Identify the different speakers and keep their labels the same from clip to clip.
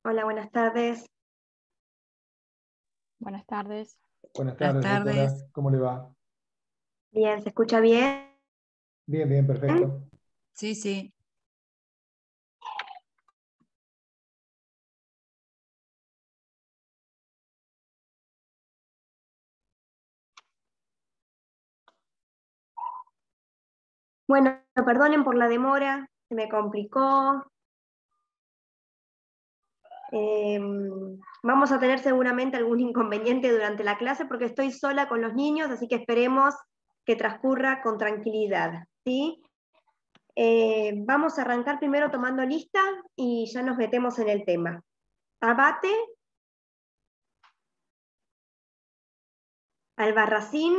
Speaker 1: Hola, buenas tardes.
Speaker 2: Buenas tardes.
Speaker 3: Buenas
Speaker 4: Buenas
Speaker 3: tardes, doctora.
Speaker 4: tardes.
Speaker 3: ¿Cómo le va?
Speaker 1: Bien, ¿se escucha bien?
Speaker 3: Bien, bien, perfecto.
Speaker 4: Sí, sí.
Speaker 1: Bueno, perdonen por la demora, se me complicó. Vamos a tener seguramente algún inconveniente durante la clase porque estoy sola con los niños, así que esperemos que transcurra con tranquilidad, ¿sí? Vamos a arrancar primero tomando lista y ya nos metemos en el tema. Abate, Albarracín,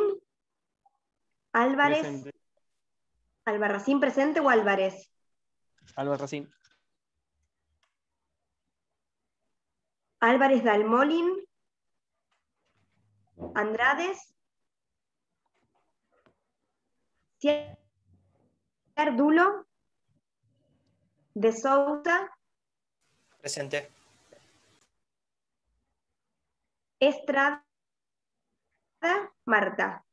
Speaker 1: Álvarez.
Speaker 5: Presente.
Speaker 1: ¿Albarracín presente o Álvarez?
Speaker 5: Albarracín.
Speaker 1: Álvarez Dalmolin, Andrades, Ciardulo, De Souza,
Speaker 5: Presente.
Speaker 1: Estrada, Marta.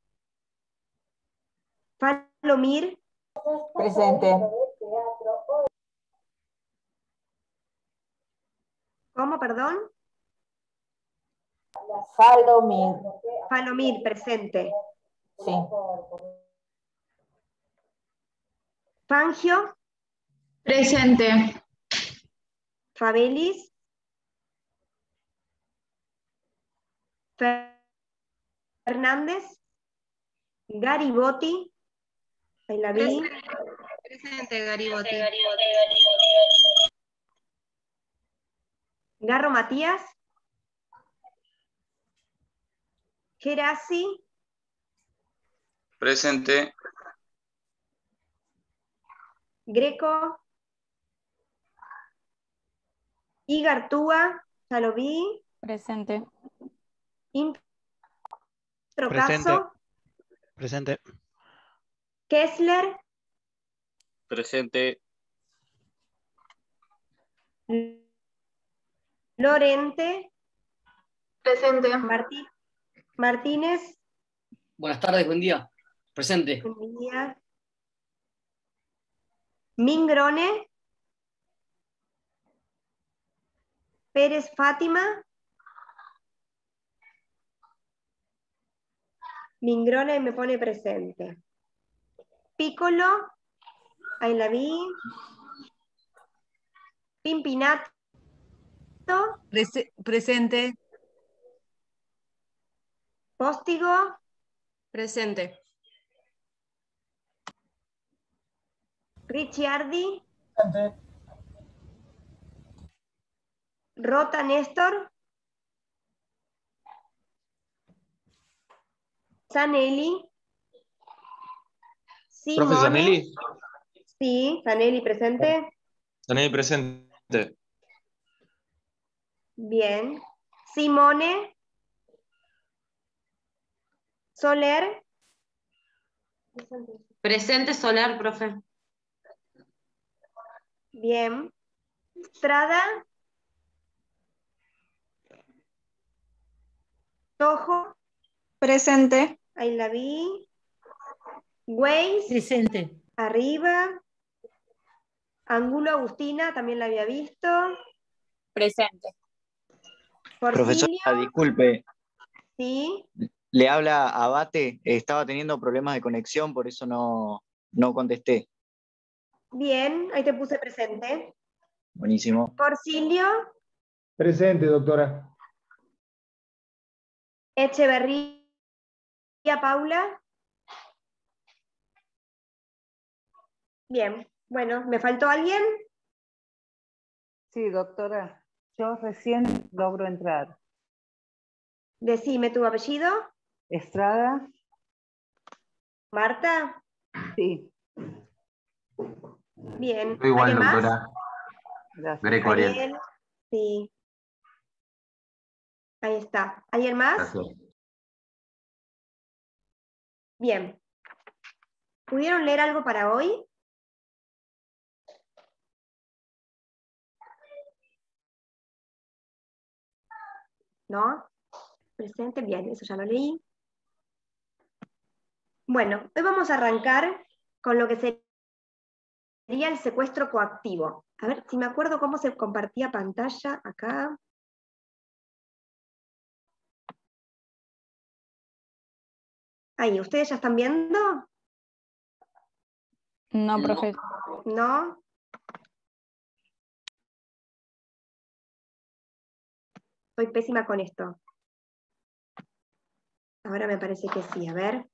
Speaker 1: Falomir,
Speaker 6: Presente.
Speaker 1: ¿cómo, perdón?
Speaker 6: Falomir.
Speaker 1: Falomir, presente.
Speaker 6: Sí.
Speaker 1: Fangio,
Speaker 7: Presente.
Speaker 1: Fabelis, Fernández, Garibotti, ahí la vi.
Speaker 7: Presente, Garibotti.
Speaker 1: Garro Matías, Gerasi,
Speaker 8: Presente.
Speaker 1: Greco, Igartúa, ya lo vi.
Speaker 2: Presente.
Speaker 1: Introcaso,
Speaker 5: Presente.
Speaker 1: Kessler,
Speaker 8: Presente.
Speaker 1: Lorente,
Speaker 7: Presente.
Speaker 1: Martínez,
Speaker 9: Buenas tardes, buen día. Presente.
Speaker 1: buen día. Mingrone, Pérez Fátima, Mingrone me pone presente. Piccolo, ahí la vi. Pimpinato,
Speaker 4: Presente.
Speaker 1: Póstigo,
Speaker 4: Presente.
Speaker 1: Ricciardi, Rota Néstor, Zanelli,
Speaker 8: Profe
Speaker 1: Simone,
Speaker 8: Zanelli.
Speaker 1: sí, Zanelli presente,
Speaker 8: Zanelli presente.
Speaker 1: bien. Simone, Soler,
Speaker 7: Presente, Solar, profe.
Speaker 1: bien. Strada, Tojo,
Speaker 7: Presente.
Speaker 1: ahí la vi. Weiss,
Speaker 6: Presente.
Speaker 1: arriba. Angulo Agustina, también la había visto.
Speaker 7: Presente.
Speaker 1: Porcilio,
Speaker 10: Profesora, disculpe,
Speaker 1: sí,
Speaker 10: le habla Abate, estaba teniendo problemas de conexión, por eso no contesté.
Speaker 1: bien, ahí te puse presente.
Speaker 10: Buenísimo.
Speaker 1: Porcilio,
Speaker 3: Presente, doctora.
Speaker 1: Echeverría, Paula. Bien, bueno, ¿me faltó alguien?
Speaker 6: Sí, doctora. Yo recién logro entrar.
Speaker 1: Decime tu apellido.
Speaker 6: Estrada,
Speaker 1: Marta.
Speaker 6: sí.
Speaker 1: Bien,
Speaker 8: Yo igual,
Speaker 1: ¿alguien más?
Speaker 8: doctora.
Speaker 6: Gracias.
Speaker 8: Greco Ariel.
Speaker 1: Ariel, sí. Ahí está. ¿Alguien más?
Speaker 8: Gracias.
Speaker 1: Bien. ¿Pudieron leer algo para hoy? ¿No? Presente, bien, eso ya lo leí. Bueno, hoy vamos a arrancar con lo que sería el secuestro coactivo. A ver si me acuerdo cómo se compartía pantalla acá. Ahí, ¿ustedes ya están viendo?
Speaker 7: No, profe.
Speaker 1: ¿No? Soy pésima con esto. Ahora me parece que sí, a ver.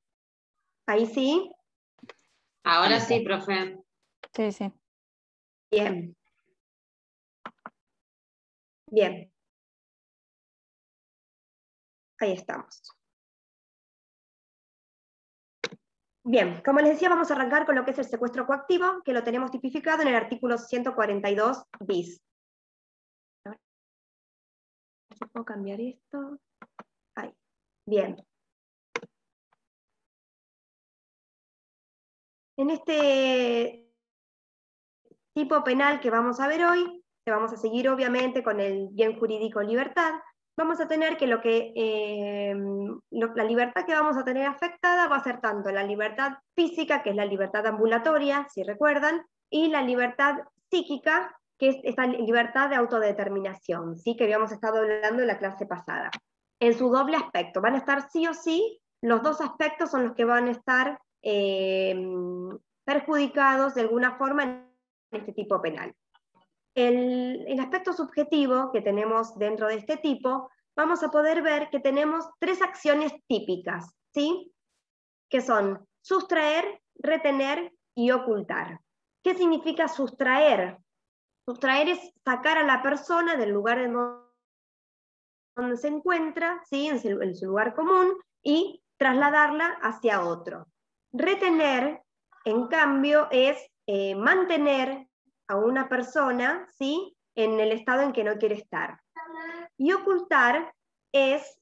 Speaker 1: Ahí sí.
Speaker 7: Ahora sí, profe.
Speaker 2: Sí, sí.
Speaker 1: Bien. Bien. Ahí estamos. Bien, como les decía, vamos a arrancar con lo que es el secuestro coactivo, que lo tenemos tipificado en el artículo 142 bis. A ver si puedo cambiar esto. Ahí. Bien. En este tipo penal que vamos a ver hoy, que vamos a seguir obviamente con el bien jurídico libertad, vamos a tener que la libertad que vamos a tener afectada va a ser tanto la libertad física, que es la libertad ambulatoria, si recuerdan, y la libertad psíquica, que es esta libertad de autodeterminación, ¿sí? Que habíamos estado hablando en la clase pasada. En su doble aspecto, van a estar sí o sí, los dos aspectos son los que van a estar perjudicados de alguna forma en este tipo penal. El aspecto subjetivo que tenemos dentro de este tipo, vamos a poder ver que tenemos tres acciones típicas, ¿sí? Que son sustraer, retener y ocultar. ¿Qué significa sustraer? Sustraer es sacar a la persona del lugar en donde se encuentra, ¿sí? en su lugar común, y trasladarla hacia otro. Retener, en cambio, es mantener a una persona, ¿sí? En el estado en que no quiere estar. Y ocultar es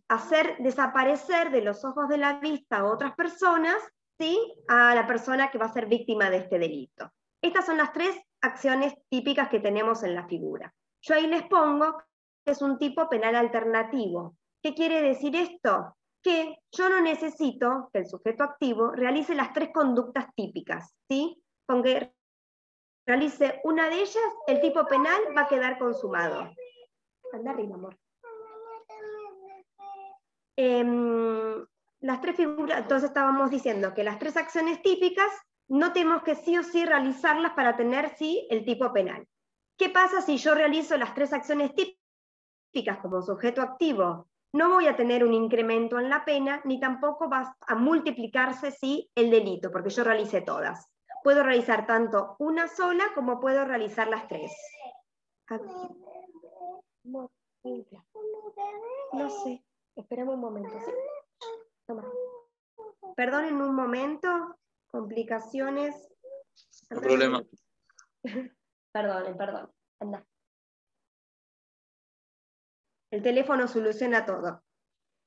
Speaker 1: hacer desaparecer de los ojos de la vista a otras personas, ¿sí? A la persona que va a ser víctima de este delito. Estas son las tres acciones típicas que tenemos en la figura. Yo ahí les pongo que es un tipo penal alternativo. ¿Qué quiere decir esto? Que yo no necesito que el sujeto activo realice las tres conductas típicas, ¿sí? Con que realice una de ellas, el tipo penal va a quedar consumado. Anda arriba, amor. Las tres figuras, entonces estábamos diciendo que las tres acciones típicas no tenemos que sí o sí realizarlas para tener sí el tipo penal. ¿Qué pasa si yo realizo las tres acciones típicas como sujeto activo? No voy a tener un incremento en la pena, ni tampoco va a multiplicarse sí el delito, porque yo realicé todas. Puedo realizar tanto una sola como puedo realizar las tres. No sé, esperemos un momento. ¿Sí? Toma. Perdonen un momento, complicaciones.
Speaker 8: No hay problema.
Speaker 1: Perdonen, anda. El teléfono soluciona todo.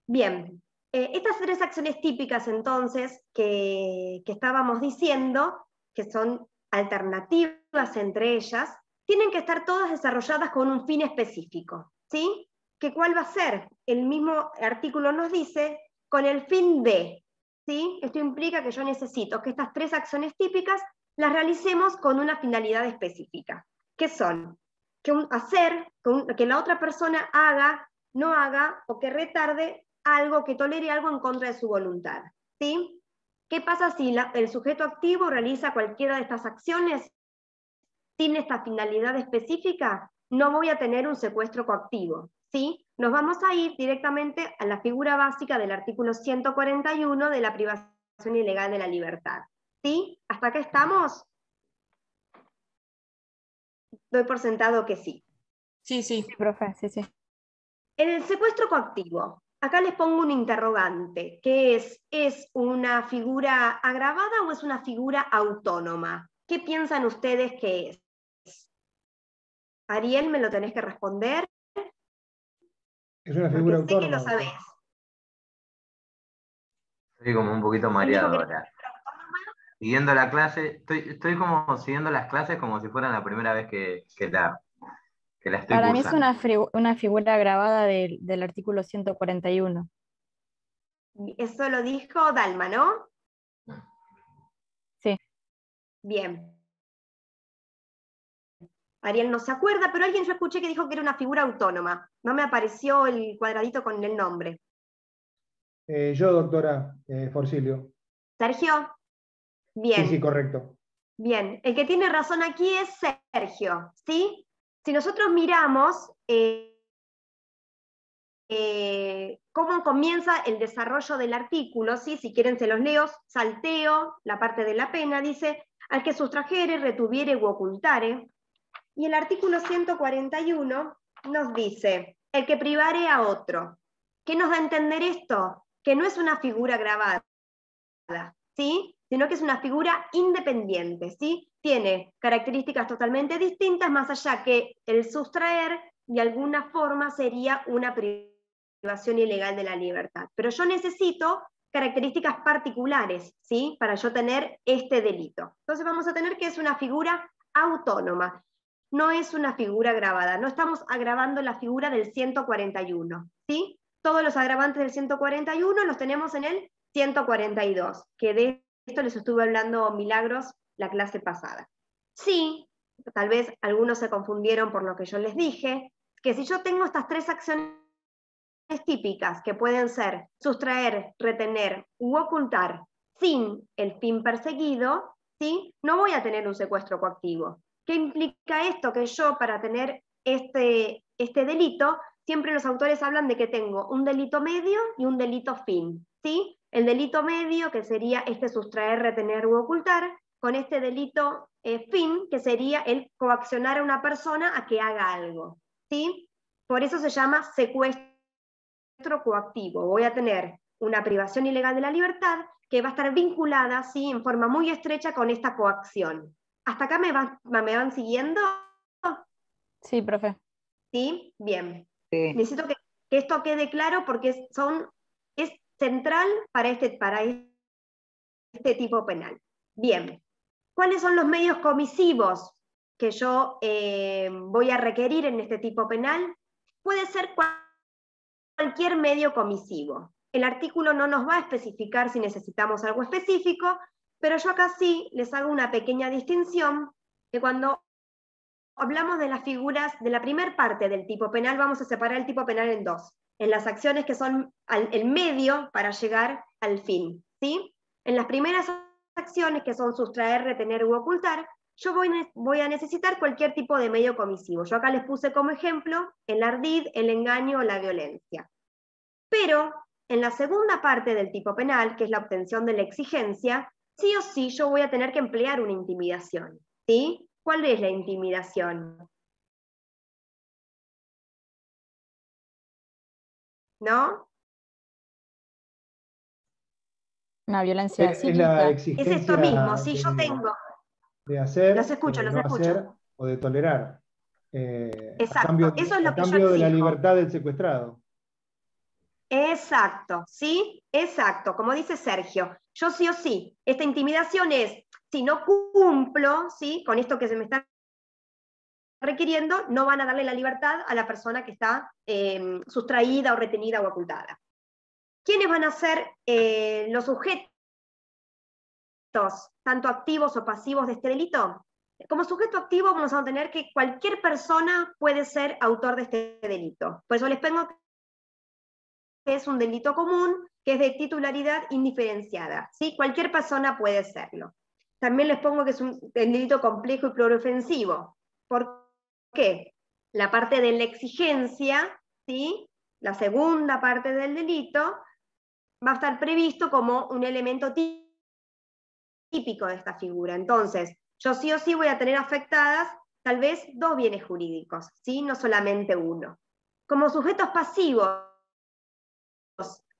Speaker 1: Bien, estas tres acciones típicas entonces que estábamos diciendo, que son alternativas entre ellas, tienen que estar todas desarrolladas con un fin específico, ¿sí? ¿Que cuál va a ser? El mismo artículo nos dice, con el fin de, ¿sí? Esto implica que yo necesito que estas tres acciones típicas las realicemos con una finalidad específica. ¿Qué son? Que la otra persona haga, no haga, o que retarde algo, que tolere algo en contra de su voluntad, ¿sí? ¿Qué pasa si el sujeto activo realiza cualquiera de estas acciones sin esta finalidad específica? No voy a tener un secuestro coactivo, ¿sí? Nos vamos a ir directamente a la figura básica del artículo 141 de la privación ilegal de la libertad, ¿sí? ¿Hasta acá estamos? Doy por sentado que sí.
Speaker 4: Sí, sí.
Speaker 2: Sí, profe, sí, sí.
Speaker 1: En el secuestro coactivo, acá les pongo un interrogante, que ¿es una figura agravada o es una figura autónoma? ¿Qué piensan ustedes que es? Ariel, me lo tenés que responder.
Speaker 3: Es una figura
Speaker 1: Porque sé que
Speaker 3: autónoma.
Speaker 1: lo sabés.
Speaker 11: Estoy como un poquito
Speaker 1: ¿Quién dijo
Speaker 11: mareado
Speaker 1: que era
Speaker 11: ahora.
Speaker 1: figura autónoma?
Speaker 11: Siguiendo la clase, estoy como siguiendo las clases como si fueran la primera vez que que la estoy
Speaker 7: Para mí es
Speaker 11: cursando.
Speaker 7: una figura grabada del artículo 141.
Speaker 1: Eso lo dijo Dalma, ¿no?
Speaker 7: Sí.
Speaker 1: Bien. Ariel no se acuerda, pero alguien yo escuché que dijo que era una figura autónoma. No me apareció el cuadradito con el nombre.
Speaker 3: Yo, doctora Forcilio.
Speaker 1: ¿Sergio? Bien.
Speaker 3: Sí, correcto.
Speaker 1: Bien. El que tiene razón aquí es Sergio, ¿sí? Si nosotros miramos cómo comienza el desarrollo del artículo, ¿sí? Si quieren se los leo, salteo la parte de la pena, dice, al que sustrajere, retuviere u ocultare. Y el artículo 141 nos dice, el que privare a otro. ¿Qué nos da a entender esto? Que no es una figura grabada, ¿sí? Sino que es una figura independiente, ¿sí? Tiene características totalmente distintas, más allá que el sustraer de alguna forma sería una privación ilegal de la libertad. Pero yo necesito características particulares, ¿sí? Para yo tener este delito. Entonces vamos a tener que es una figura autónoma. No es una figura agravada, no estamos agravando la figura del 141, ¿sí? Todos los agravantes del 141 los tenemos en el 142, que de esto les estuve hablando Milagros la clase pasada. Sí, tal vez algunos se confundieron por lo que yo les dije, que si yo tengo estas tres acciones típicas, que pueden ser sustraer, retener u ocultar sin el fin perseguido, ¿sí? No voy a tener un secuestro coactivo. ¿Qué implica esto? Que yo, para tener este delito, siempre los autores hablan de que tengo un delito medio y un delito fin, ¿sí? El delito medio, que sería este sustraer, retener u ocultar, con este delito fin, que sería el coaccionar a una persona a que haga algo, ¿sí? Por eso se llama secuestro coactivo. Voy a tener una privación ilegal de la libertad que va a estar vinculada, ¿sí? En forma muy estrecha con esta coacción. ¿Hasta acá me van siguiendo?
Speaker 7: Sí, profe.
Speaker 1: ¿Sí? Bien.
Speaker 6: Sí.
Speaker 1: Necesito que esto quede claro porque es central para este tipo penal. Bien. ¿Cuáles son los medios comisivos que yo voy a requerir en este tipo penal? Puede ser cualquier medio comisivo. El artículo no nos va a especificar si necesitamos algo específico, pero yo acá sí les hago una pequeña distinción, que cuando hablamos de las figuras de la primera parte del tipo penal, vamos a separar el tipo penal en dos, en las acciones que son el medio para llegar al fin, ¿sí? En las primeras acciones, que son sustraer, retener u ocultar, yo voy a necesitar cualquier tipo de medio comisivo. Yo acá les puse como ejemplo el ardid, el engaño o la violencia. Pero en la segunda parte del tipo penal, que es la obtención de la exigencia, sí o sí yo voy a tener que emplear una intimidación, ¿sí? ¿Cuál es la intimidación? ¿No?
Speaker 7: Una violencia
Speaker 3: Es la
Speaker 7: psíquica.
Speaker 1: Es esto mismo, si yo tengo...
Speaker 3: de hacer,
Speaker 1: Los escucho,
Speaker 3: de
Speaker 1: los
Speaker 3: no
Speaker 1: escucho.
Speaker 3: hacer o de tolerar.
Speaker 1: Exacto, eso es lo
Speaker 3: a
Speaker 1: que yo
Speaker 3: cambio de la
Speaker 1: exijo.
Speaker 3: libertad del secuestrado.
Speaker 1: Exacto, ¿sí? Exacto, como dice Sergio. Yo sí o sí, esta intimidación es, si no cumplo, ¿sí? Con esto que se me está requiriendo, no van a darle la libertad a la persona que está sustraída o retenida o ocultada. ¿Quiénes van a ser los sujetos, tanto activos o pasivos de este delito? Como sujeto activo vamos a tener que cualquier persona puede ser autor de este delito. Por eso les pongo que es un delito común, que es de titularidad indiferenciada, ¿sí? Cualquier persona puede serlo. También les pongo que es un delito complejo y pluriofensivo. ¿Por qué? La parte de la exigencia, ¿sí? La segunda parte del delito, va a estar previsto como un elemento típico de esta figura. Entonces, yo sí o sí voy a tener afectadas tal vez dos bienes jurídicos, ¿sí? No solamente uno. Como sujetos pasivos,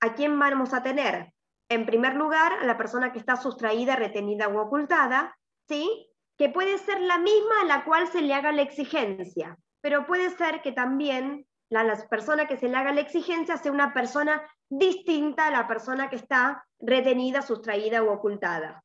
Speaker 1: ¿a quién vamos a tener? En primer lugar, a la persona que está sustraída, retenida u ocultada, ¿sí? Que puede ser la misma a la cual se le haga la exigencia, pero puede ser que también la persona que se le haga la exigencia sea una persona distinta a la persona que está retenida, sustraída u ocultada.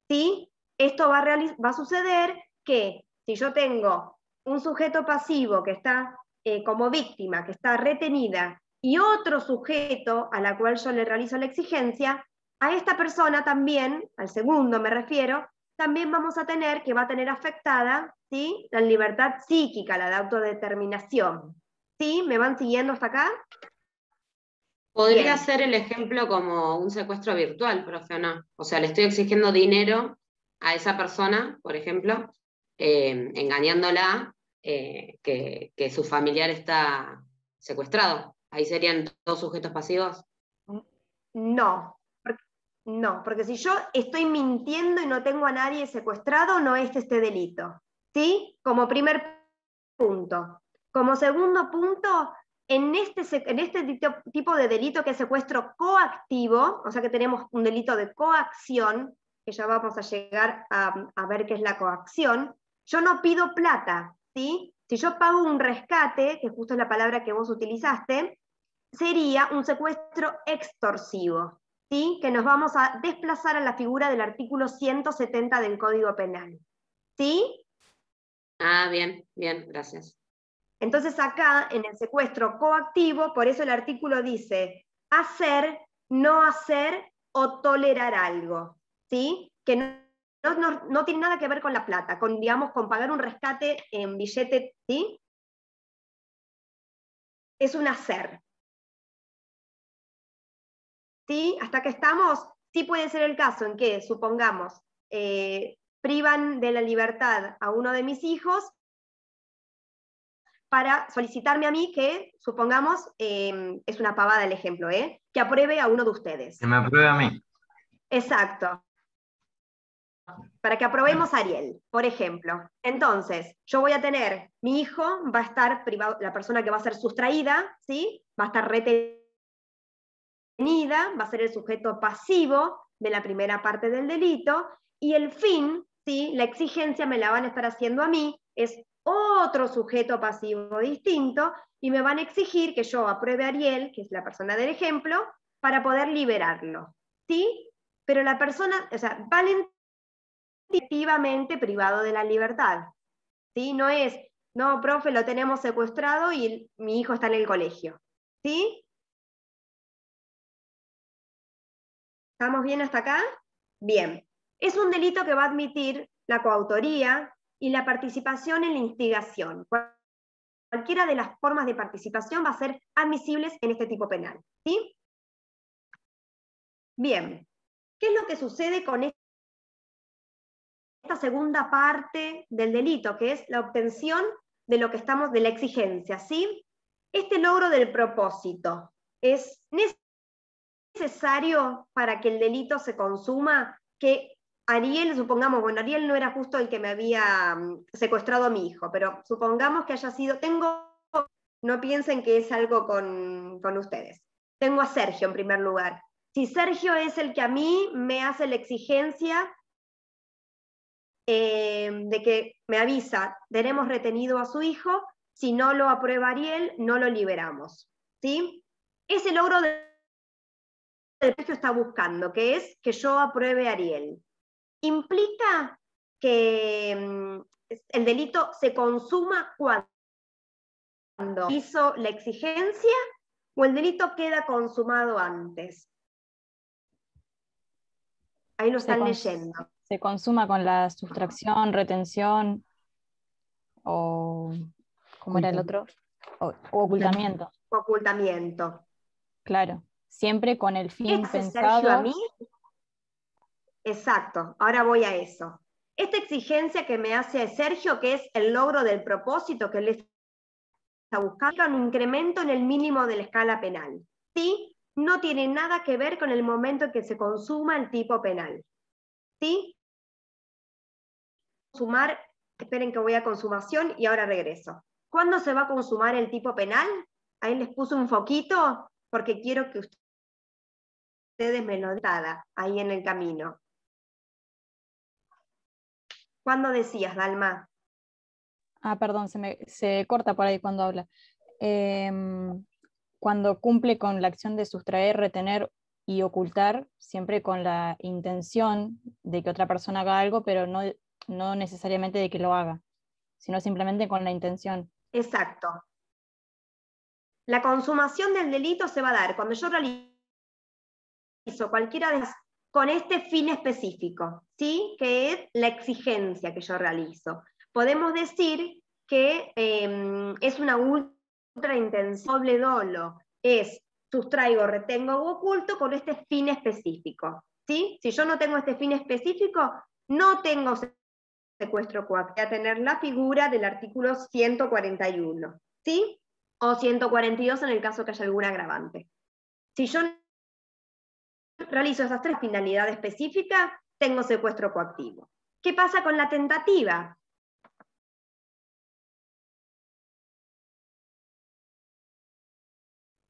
Speaker 1: ¿Sí? Esto va a suceder que si yo tengo un sujeto pasivo que está como víctima, que está retenida, y otro sujeto a la cual yo le realizo la exigencia, a esta persona también, al segundo me refiero, también vamos a tener que va a tener afectada, ¿sí?, la libertad psíquica, la de autodeterminación. ¿Sí? ¿Me van siguiendo hasta acá?
Speaker 2: Podría
Speaker 1: Bien.
Speaker 2: ser el ejemplo como un secuestro virtual, profe, ¿o no? O sea, le estoy exigiendo dinero a esa persona, por ejemplo, engañándola que su familiar está secuestrado. Ahí serían dos sujetos pasivos.
Speaker 1: No, porque si yo estoy mintiendo y no tengo a nadie secuestrado, no es este delito. ¿Sí? Como primer punto. Como segundo punto, en este tipo de delito que es secuestro coactivo, o sea que tenemos un delito de coacción, que ya vamos a llegar a ver qué es la coacción, yo no pido plata, ¿sí? Si yo pago un rescate, que justo es la palabra que vos utilizaste, sería un secuestro extorsivo, ¿sí? Que nos vamos a desplazar a la figura del artículo 170 del Código Penal. ¿Sí?
Speaker 2: Ah, bien, gracias.
Speaker 1: Entonces acá, en el secuestro coactivo, por eso el artículo dice hacer, no hacer o tolerar algo, ¿sí? Que no tiene nada que ver con la plata, con, digamos, con pagar un rescate en billete, ¿sí? Es un hacer. ¿Sí? Hasta que estamos, sí puede ser el caso en que, supongamos, privan de la libertad a uno de mis hijos para solicitarme a mí que, supongamos, es una pavada el ejemplo, que apruebe a uno de ustedes.
Speaker 11: Que me apruebe a mí.
Speaker 1: Exacto. Para que aprobemos a Ariel, por ejemplo. Entonces, yo voy a tener, mi hijo va a estar privado, la persona que va a ser sustraída, ¿sí? Va a estar retenida, va a ser el sujeto pasivo de la primera parte del delito, y el fin, ¿sí?, la exigencia me la van a estar haciendo a mí, es otro sujeto pasivo distinto, y me van a exigir que yo apruebe a Ariel, que es la persona del ejemplo, para poder liberarlo. ¿Sí? Pero la persona, o sea, efectivamente privado de la libertad. ¿Sí? No es, no, profe, lo tenemos secuestrado y mi hijo está en el colegio. ¿Sí? ¿Estamos bien hasta acá? Bien. Es un delito que va a admitir la coautoría y la participación en la instigación. Cualquiera de las formas de participación va a ser admisibles en este tipo penal. ¿Sí? Bien. ¿Qué es lo que sucede con esta segunda parte del delito, que es la obtención de lo que estamos, de la exigencia? ¿Sí? Este logro del propósito es necesario para que el delito se consuma, que Ariel, supongamos, bueno, Ariel no era justo el que me había secuestrado a mi hijo, pero supongamos que haya sido, no piensen que es algo con ustedes. Tengo a Sergio en primer lugar. Si Sergio es el que a mí me hace la exigencia de que me avisa, tenemos retenido a su hijo, si no lo aprueba Ariel, no lo liberamos. ¿Sí? Ese logro del Sergio está buscando, que es que yo apruebe a Ariel. Implica que el delito se consuma cuando hizo la exigencia, o el delito queda consumado antes. Ahí lo están leyendo.
Speaker 7: ¿Se consuma con la sustracción, retención o cómo era el otro? O ocultamiento.
Speaker 1: Ocultamiento.
Speaker 7: Claro, siempre con el fin
Speaker 1: Sergio
Speaker 7: pensado.
Speaker 1: a mí. Exacto, ahora voy a eso. Esta exigencia que me hace Sergio, que es el logro del propósito que él está buscando, un incremento en el mínimo de la escala penal. ¿Sí? No tiene nada que ver con el momento en que se consuma el tipo penal. ¿Sí? Consumar, esperen que voy a consumación y ahora regreso. ¿Cuándo se va a consumar el tipo penal? Ahí les puse un foquito porque quiero que ustedes me lo digan ahí en el camino. ¿Cuándo decías, Dalma?
Speaker 7: Ah, perdón, se corta por ahí cuando habla. Cuando cumple con la acción de sustraer, retener y ocultar, siempre con la intención de que otra persona haga algo, pero no necesariamente de que lo haga. sino simplemente con la intención.
Speaker 1: Exacto. La consumación del delito se va a dar cuando yo realizo cualquiera de las con este fin específico, ¿sí? Que es la exigencia que yo realizo. Podemos decir que es una ultra intención, doble dolo, es sustraigo, retengo o oculto con este fin específico, ¿sí? Si yo no tengo este fin específico, no tengo secuestro coactivo. Voy a tener la figura del artículo 141, ¿sí? O 142 en el caso que haya alguna agravante. Si yo realizo esas tres finalidades específicas, tengo secuestro coactivo. ¿Qué pasa con la tentativa?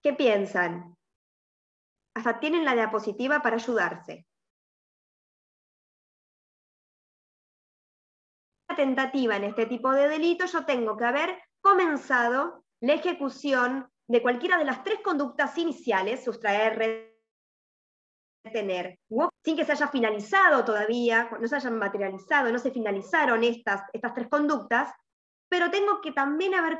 Speaker 1: ¿Qué piensan? Hasta tienen la diapositiva para ayudarse. La tentativa en este tipo de delitos, yo tengo que haber comenzado la ejecución de cualquiera de las tres conductas iniciales, sustraer, retener, sin que se haya finalizado todavía, no se hayan materializado, no se finalizaron estas tres conductas, pero tengo que también haber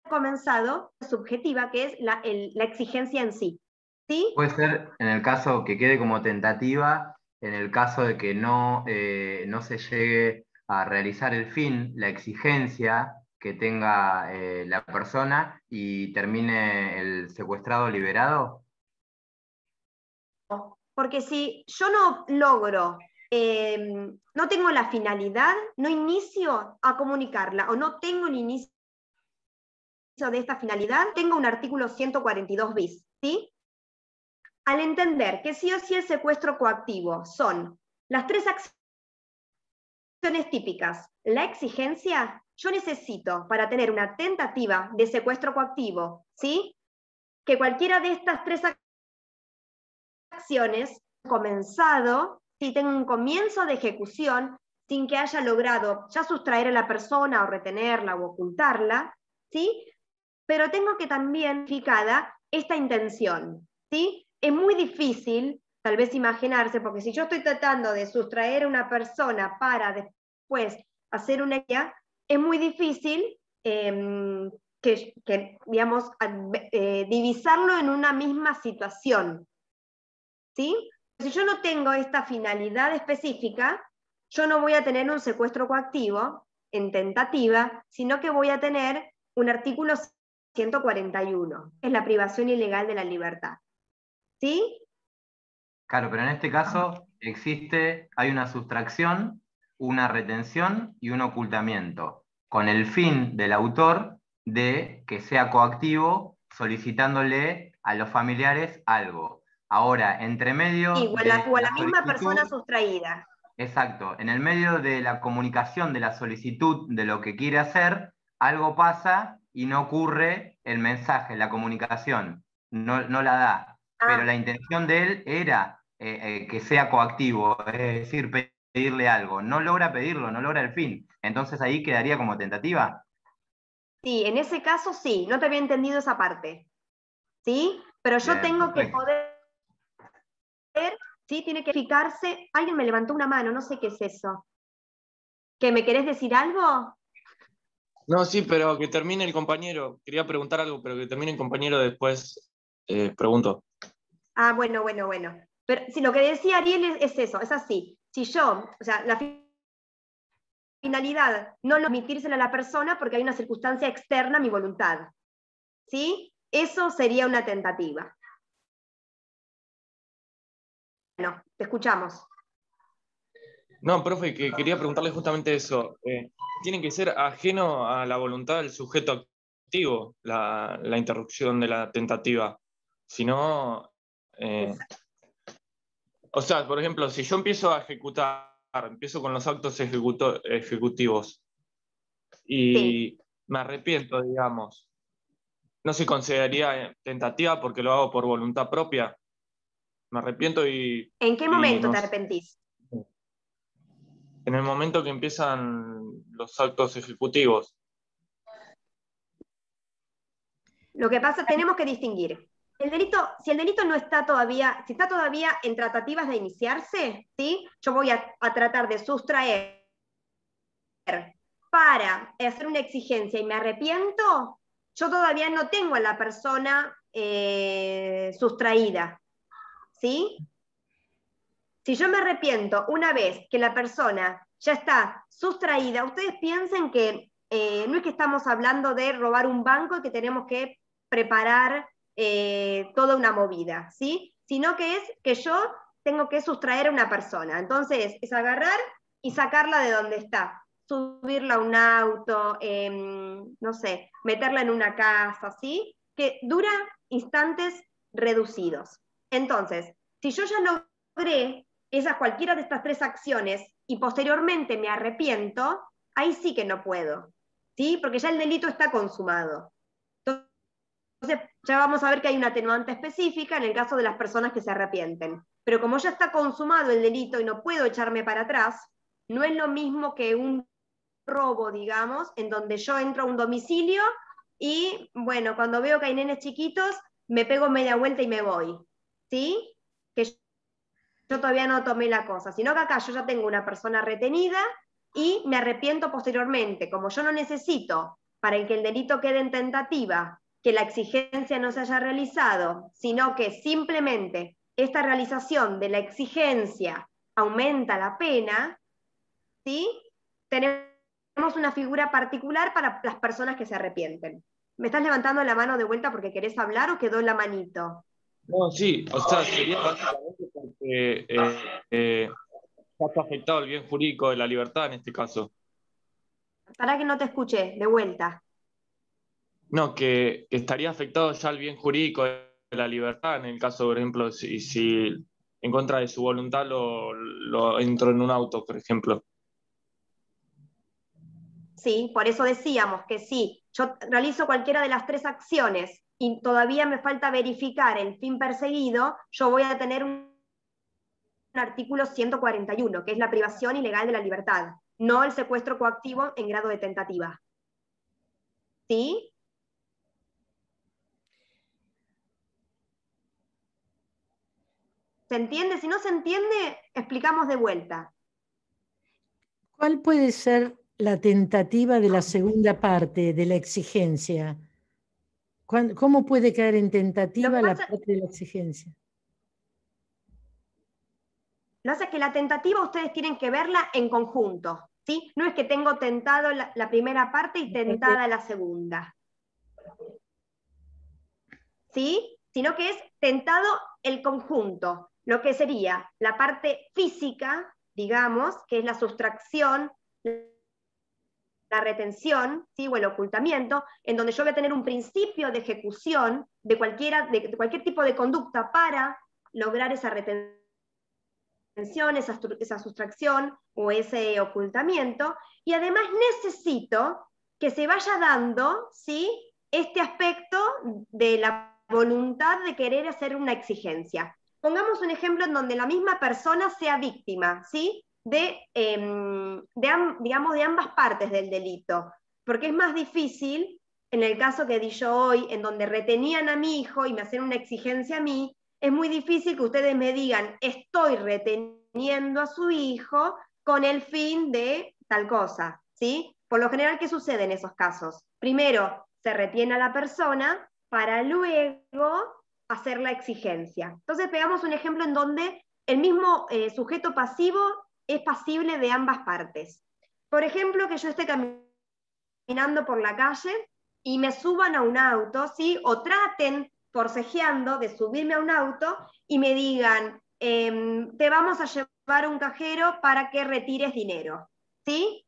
Speaker 1: comenzado subjetiva, que es la exigencia en sí. ¿Sí?
Speaker 11: Puede ser en el caso que quede como tentativa, en el caso de que no se llegue a realizar el fin, la exigencia que tenga la persona y termine el secuestrado liberado.
Speaker 1: Porque si yo no logro, no tengo la finalidad, no inicio a comunicarla, o no tengo el inicio de esta finalidad, tengo un artículo 142 bis, ¿sí? Al entender que sí o sí el secuestro coactivo son las tres acciones típicas, la exigencia, yo necesito, para tener una tentativa de secuestro coactivo, ¿sí? Que cualquiera de estas tres acciones comenzado, si tengo un comienzo de ejecución, sin que haya logrado ya sustraer a la persona o retenerla o ocultarla, ¿sí? Pero tengo que también fijada esta intención, ¿sí? Es muy difícil, tal vez imaginarse, porque si yo estoy tratando de sustraer a una persona para después hacer una idea, es muy difícil digamos, divisarlo en una misma situación, ¿sí? Si yo no tengo esta finalidad específica, yo no voy a tener un secuestro coactivo en tentativa, sino que voy a tener un artículo 141, es la privación ilegal de la libertad. ¿Sí?
Speaker 11: Claro, pero en este caso hay una sustracción, una retención y un ocultamiento, con el fin del autor de que sea coactivo solicitándole a los familiares algo. Ahora, entre medio
Speaker 1: o a la misma persona sustraída.
Speaker 11: Exacto, en el medio de la comunicación de la solicitud de lo que quiere hacer, algo pasa y no ocurre el mensaje, la comunicación, no la da. Pero la intención de él era que sea coactivo, es decir, pedirle algo. No logra pedirlo, no logra el fin. Entonces ahí quedaría como tentativa.
Speaker 1: Sí, en ese caso sí, no te había entendido esa parte. ¿Sí? Pero yo tengo que poder, ¿sí? Tiene que fijarse. Alguien me levantó una mano, no sé qué es eso. ¿Que me querés decir algo?
Speaker 8: No, sí, pero que termine el compañero. Quería preguntar algo, pero que termine el compañero después pregunto.
Speaker 1: Ah, bueno. Pero si lo que decía Ariel es eso, es así. Si yo, o sea, la finalidad, no lo omitírsela a la persona porque hay una circunstancia externa a mi voluntad. ¿Sí? Eso sería una tentativa. Bueno, te escuchamos.
Speaker 8: No, profe, que quería preguntarle justamente eso. ¿Tiene que ser ajeno a la voluntad del sujeto activo la interrupción de la tentativa? Si no, o sea, por ejemplo, si yo empiezo a ejecutar, empiezo con los actos ejecutivos y me arrepiento, digamos, ¿no se consideraría tentativa porque lo hago por voluntad propia? Me arrepiento y...
Speaker 1: ¿En qué momento te arrepentís?
Speaker 8: En el momento que empiezan los actos ejecutivos.
Speaker 1: Lo que pasa, tenemos que distinguir. Si el delito no está todavía, si está todavía en tratativas de iniciarse, ¿sí? Yo voy a tratar de sustraer para hacer una exigencia y me arrepiento, yo todavía no tengo a la persona sustraída, ¿sí? Si yo me arrepiento una vez que la persona ya está sustraída, ustedes piensen que no es que estamos hablando de robar un banco y que tenemos que preparar toda una movida, ¿sí? Sino que es que yo tengo que sustraer a una persona. Entonces, es agarrar y sacarla de donde está. Subirla a un auto, no sé, meterla en una casa, ¿sí? Que dura instantes reducidos. Entonces, si yo ya logré cualquiera de estas 3 acciones y posteriormente me arrepiento, ahí sí que no puedo, ¿sí? Porque ya el delito está consumado. Entonces, ya vamos a ver que hay una atenuante específica en el caso de las personas que se arrepienten. Pero como ya está consumado el delito y no puedo echarme para atrás, no es lo mismo que un robo, digamos, en donde yo entro a un domicilio y, bueno, cuando veo que hay nenes chiquitos, me pego media vuelta y me voy, ¿sí? Que yo todavía no tomé la cosa, sino que acá yo ya tengo una persona retenida y me arrepiento posteriormente. Como yo no necesito, para que el delito quede en tentativa, que la exigencia no se haya realizado, sino que simplemente esta realización de la exigencia aumenta la pena, ¿sí? Tenemos una figura particular para las personas que se arrepienten. ¿Me estás levantando la mano de vuelta porque querés hablar o quedó la manito?
Speaker 8: No, sí, o sea, sería básicamente porque ya está afectado el bien jurídico de la libertad en este caso.
Speaker 1: Para que no te escuché, de vuelta.
Speaker 8: No, que estaría afectado ya el bien jurídico de la libertad en el caso, por ejemplo, si en contra de su voluntad lo entró en un auto, por ejemplo.
Speaker 1: Sí, por eso decíamos que si yo realizo cualquiera de las 3 acciones y todavía me falta verificar el fin perseguido, yo voy a tener un artículo 141, que es la privación ilegal de la libertad, no el secuestro coactivo en grado de tentativa. ¿Sí? ¿Se entiende? Si no se entiende, explicamos de vuelta.
Speaker 12: ¿Cuál puede ser la tentativa de la segunda parte de la exigencia? ¿Cómo puede caer en tentativa la parte de la exigencia?
Speaker 1: Lo que pasa es que la tentativa ustedes tienen que verla en conjunto, ¿sí? No es que tengo tentado la primera parte y tentada la segunda, ¿sí? Sino que es tentado el conjunto, lo que sería la parte física, digamos, que es la sustracción, la retención, ¿sí? O el ocultamiento, en donde yo voy a tener un principio de ejecución de cualquier tipo de conducta para lograr esa retención, esa sustracción o ese ocultamiento, y además necesito que se vaya dando, ¿sí? Este aspecto de la voluntad de querer hacer una exigencia. Pongamos un ejemplo en donde la misma persona sea víctima, ¿sí? Digamos, de ambas partes del delito, porque es más difícil, en el caso que di yo hoy, en donde retenían a mi hijo y me hacen una exigencia a mí, es muy difícil que ustedes me digan, estoy reteniendo a su hijo con el fin de tal cosa, ¿sí? Por lo general, ¿qué sucede en esos casos? Primero, se retiene a la persona para luego hacer la exigencia. Entonces, pegamos un ejemplo en donde el mismo sujeto pasivo es pasible de ambas partes. Por ejemplo, que yo esté caminando por la calle y me suban a un auto, ¿sí? O traten, forcejeando, de subirme a un auto y me digan, te vamos a llevar a un cajero para que retires dinero, ¿sí?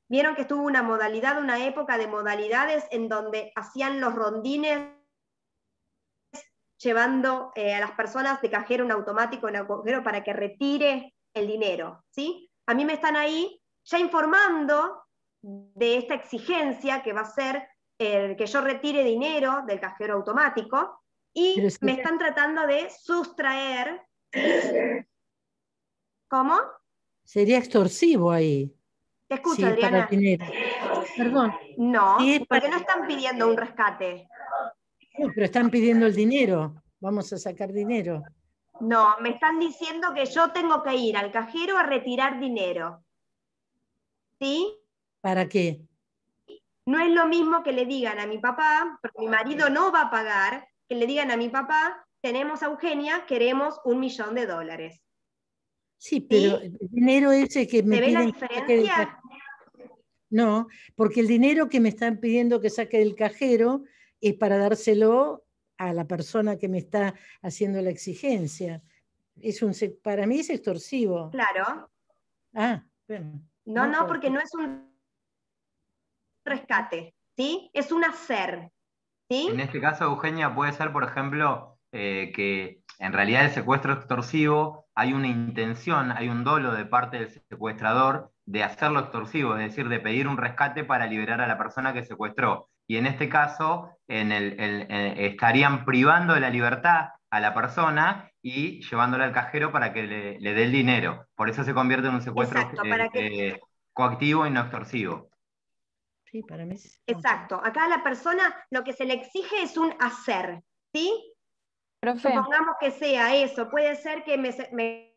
Speaker 1: Vieron que estuvo una época de modalidades en donde hacían los rondines llevando a las personas de cajero un automático en el cajero para que retire el dinero, ¿sí? A mí me están ahí ya informando de esta exigencia que va a ser que yo retire dinero del cajero automático y me están tratando de sustraer. ¿Cómo?
Speaker 12: Sería extorsivo ahí.
Speaker 1: Te escucho,
Speaker 12: Sí,
Speaker 1: Adriana.
Speaker 12: para dinero. Perdón.
Speaker 1: No,
Speaker 12: Sí,
Speaker 1: porque no están pidiendo un rescate.
Speaker 12: No, pero están pidiendo el dinero. Vamos a sacar dinero.
Speaker 1: No, me están diciendo que yo tengo que ir al cajero a retirar dinero. ¿Sí?
Speaker 12: ¿Para qué?
Speaker 1: No es lo mismo que le digan a mi papá, porque mi marido no va a pagar, que le digan a mi papá, tenemos a Eugenia, queremos $1.000.000.
Speaker 12: Sí, pero
Speaker 1: ¿Sí?
Speaker 12: el dinero ese que me
Speaker 1: ¿Se ve la
Speaker 12: piden que saque del
Speaker 1: diferencia?
Speaker 12: no, porque el dinero que me están pidiendo que saque del cajero es para dárselo a la persona que me está haciendo la exigencia. Para mí es extorsivo.
Speaker 1: Claro.
Speaker 12: Ah, bueno.
Speaker 1: No, no, porque no es un rescate, ¿sí? Es un hacer, ¿sí?
Speaker 11: En este caso, Eugenia, puede ser, por ejemplo, que en realidad el secuestro extorsivo hay una intención, hay un dolo de parte del secuestrador de hacerlo extorsivo, es decir, de pedir un rescate para liberar a la persona que secuestró. Y en este caso, estarían privando de la libertad a la persona y llevándola al cajero para que le dé el dinero. Por eso se convierte en un secuestro
Speaker 1: Exacto, para que...
Speaker 11: coactivo y no extorsivo.
Speaker 12: Sí, para mí.
Speaker 1: Exacto. Acá a la persona lo que se le exige es un hacer, ¿sí?
Speaker 7: Profe.
Speaker 1: Supongamos que sea eso. Puede ser que me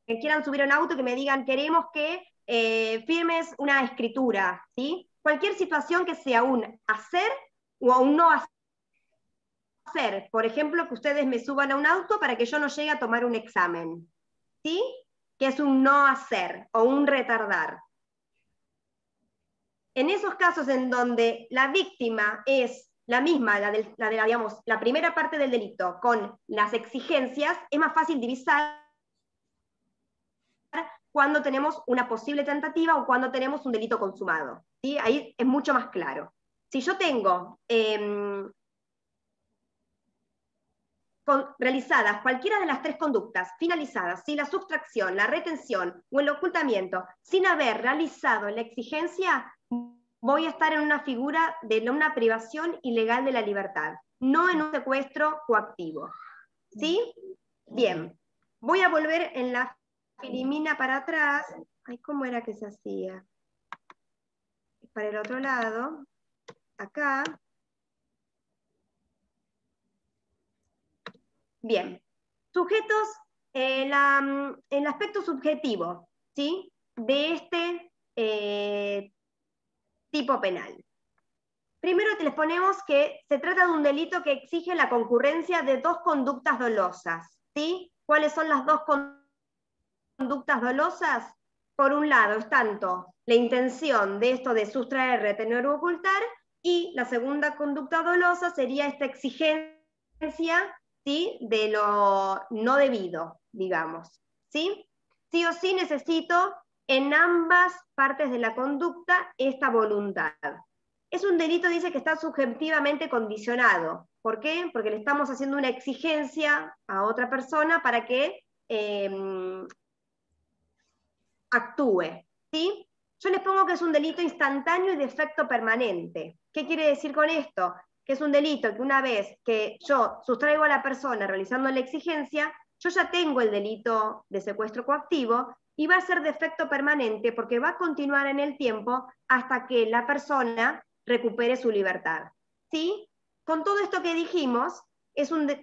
Speaker 1: quieran subir a un auto y que me digan, queremos que firmes una escritura, ¿sí? Cualquier situación que sea un hacer o un no hacer. Por ejemplo, que ustedes me suban a un auto para que yo no llegue a tomar un examen, ¿sí? Que es un no hacer o un retardar. En esos casos en donde la víctima es la misma, digamos, la primera parte del delito con las exigencias, es más fácil divisar cuando tenemos una posible tentativa o cuando tenemos un delito consumado, ¿sí? Ahí es mucho más claro. Si yo tengo realizadas cualquiera de las tres conductas finalizadas, ¿sí? La sustracción, la retención o el ocultamiento, sin haber realizado la exigencia, voy a estar en una figura de una privación ilegal de la libertad, no en un secuestro coactivo. ¿Sí? Bien. Voy a volver en la Filimina para atrás. Ay, ¿cómo era que se hacía? Para el otro lado. Acá. Bien. Sujetos, el aspecto subjetivo, ¿sí? De este tipo penal. Primero les ponemos que se trata de un delito que exige la concurrencia de dos conductas dolosas, ¿sí? ¿Cuáles son las dos conductas dolosas? Por un lado es tanto la intención de esto de sustraer, retener u ocultar, y la segunda conducta dolosa sería esta exigencia, ¿sí? De lo no debido, digamos, ¿sí? Sí o sí necesito en ambas partes de la conducta esta voluntad. Es un delito, dice, que está subjetivamente condicionado. ¿Por qué? Porque le estamos haciendo una exigencia a otra persona para que actúe, ¿sí? Yo les pongo que es un delito instantáneo y de efecto permanente. ¿Qué quiere decir con esto? Que es un delito que una vez que yo sustraigo a la persona realizando la exigencia, yo ya tengo el delito de secuestro coactivo y va a ser de efecto permanente porque va a continuar en el tiempo hasta que la persona recupere su libertad, ¿sí? Con todo esto que dijimos,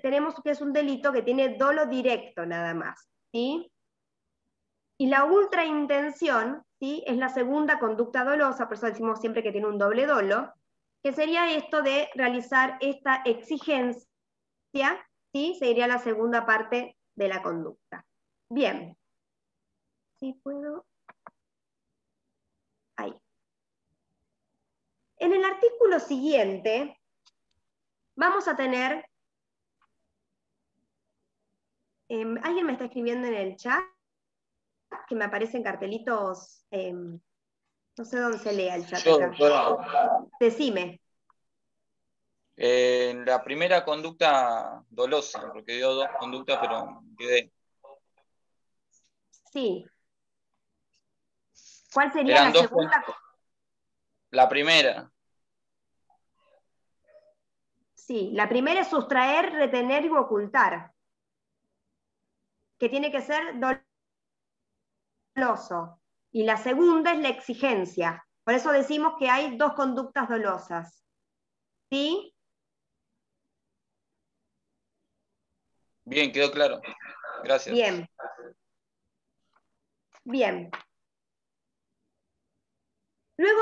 Speaker 1: tenemos que es un delito que tiene dolo directo nada más, ¿sí? Y la ultraintención, ¿sí? Es la segunda conducta dolosa, por eso decimos siempre que tiene un doble dolo, que sería esto de realizar esta exigencia, ¿sí? Sería la segunda parte de la conducta. Bien. ¿Sí puedo? Ahí. En el artículo siguiente vamos a tener... ¿alguien me está escribiendo en el chat? Que me aparecen cartelitos... no sé dónde se lea el chat
Speaker 13: Yo,
Speaker 1: acá.
Speaker 13: doctora.
Speaker 1: Decime.
Speaker 13: La primera conducta dolosa, porque dio dos conductas, pero quedé.
Speaker 1: Sí. ¿Cuál sería
Speaker 13: Eran
Speaker 1: la
Speaker 13: dos
Speaker 1: segunda?
Speaker 13: La primera.
Speaker 1: Sí, la primera es sustraer, retener y ocultar, que tiene que ser doloso. Y la segunda es la exigencia. Por eso decimos que hay dos conductas dolosas. ¿Sí?
Speaker 13: Bien, quedó claro. Gracias.
Speaker 1: Bien. Bien. Luego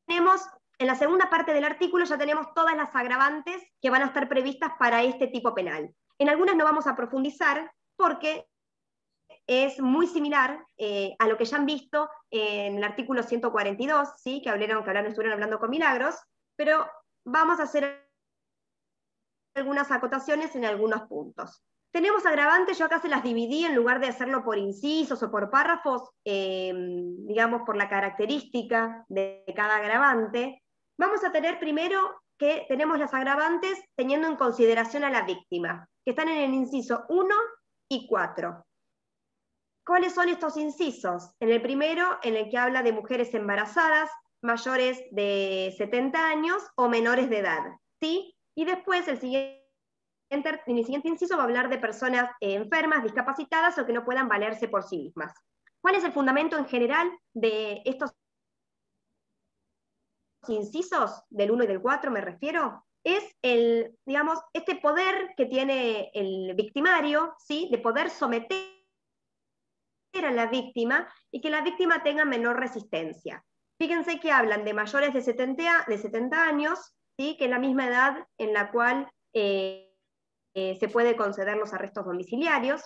Speaker 1: tenemos, en la segunda parte del artículo ya tenemos todas las agravantes que van a estar previstas para este tipo penal. En algunas no vamos a profundizar porque es muy similar a lo que ya han visto en el artículo 142, ¿sí? que estuvieron hablando con Milagros, pero vamos a hacer algunas acotaciones en algunos puntos. Tenemos agravantes, yo acá se las dividí en lugar de hacerlo por incisos o por párrafos, digamos por la característica de cada agravante. Vamos a tener primero que tenemos las agravantes teniendo en consideración a la víctima, que están en el inciso 1 y 4. ¿Cuáles son estos incisos? En el primero, en el que habla de mujeres embarazadas, mayores de 70 años o menores de edad, ¿sí? Y después el siguiente inciso va a hablar de personas enfermas, discapacitadas o que no puedan valerse por sí mismas. ¿Cuál es el fundamento en general de estos incisos, del 1 y del 4 me refiero? Es digamos, este poder que tiene el victimario, ¿sí? De poder someter a la víctima y que la víctima tenga menor resistencia. Fíjense que hablan de mayores de 70 años, ¿sí? Que es la misma edad en la cual se puede conceder los arrestos domiciliarios.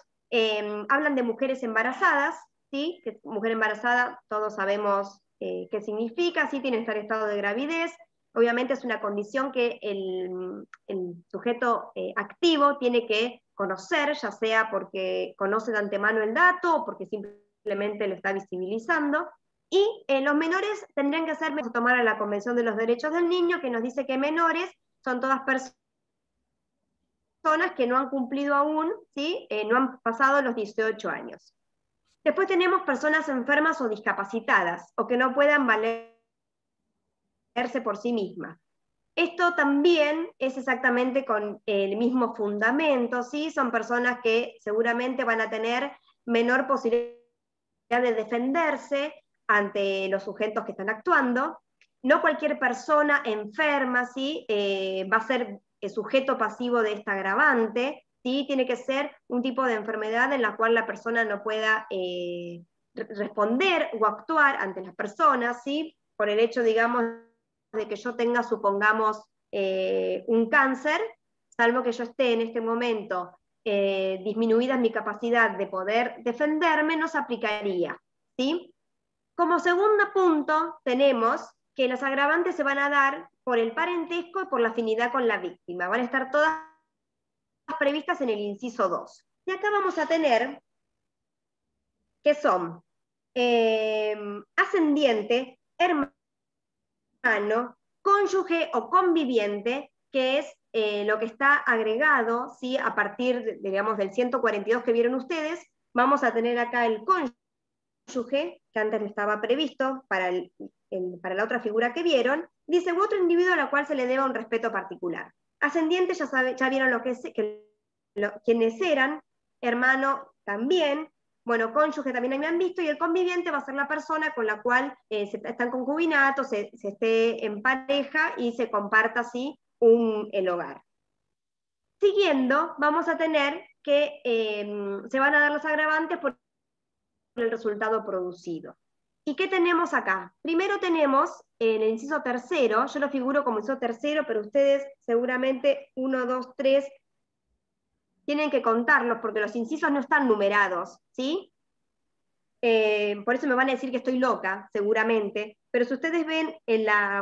Speaker 1: Hablan de mujeres embarazadas, ¿sí? Que mujer embarazada todos sabemos qué significa, ¿sí? Tiene que estar en estado de gravidez. Obviamente es una condición que el sujeto activo tiene que conocer, ya sea porque conoce de antemano el dato o porque simplemente lo está visibilizando. Y los menores tendrían que ser, vamos a tomar a la Convención de los Derechos del Niño, que nos dice que menores son todas personas que no han cumplido aún, ¿sí? No han pasado los 18 años. Después tenemos personas enfermas o discapacitadas, o que no puedan valerse por sí mismas. Esto también es exactamente con el mismo fundamento, ¿sí? Son personas que seguramente van a tener menor posibilidad de defenderse ante los sujetos que están actuando. No cualquier persona enferma, ¿sí? Va a ser sujeto pasivo de esta agravante, ¿sí? Tiene que ser un tipo de enfermedad en la cual la persona no pueda responder o actuar ante las personas, ¿sí? Por el hecho, digamos, de que yo tenga, supongamos, un cáncer, salvo que yo esté en este momento disminuida mi capacidad de poder defenderme, no se aplicaría, ¿sí? Como segundo punto, tenemos que las agravantes se van a dar por el parentesco y por la afinidad con la víctima. Van a estar todas previstas en el inciso 2. Y acá vamos a tener que son ascendiente, hermano, cónyuge o conviviente, que es lo que está agregado, ¿sí? A partir, digamos, del 142 que vieron ustedes, vamos a tener acá el cónyuge, que antes no estaba previsto para la otra figura que vieron, dice, u otro individuo a la cual se le deba un respeto particular. Ascendiente, ya vieron lo que quiénes eran, hermano también, bueno, cónyuge también me han visto, y el conviviente va a ser la persona con la cual está en concubinato, se esté en pareja y se comparta así el hogar. Siguiendo, vamos a tener que se van a dar los agravantes por el resultado producido. ¿Y qué tenemos acá? Primero tenemos en el inciso tercero, yo lo figuro como inciso tercero, pero ustedes seguramente 1, 2, 3 tienen que contarlos porque los incisos no están numerados, ¿sí? Por eso me van a decir que estoy loca, seguramente, pero si ustedes ven,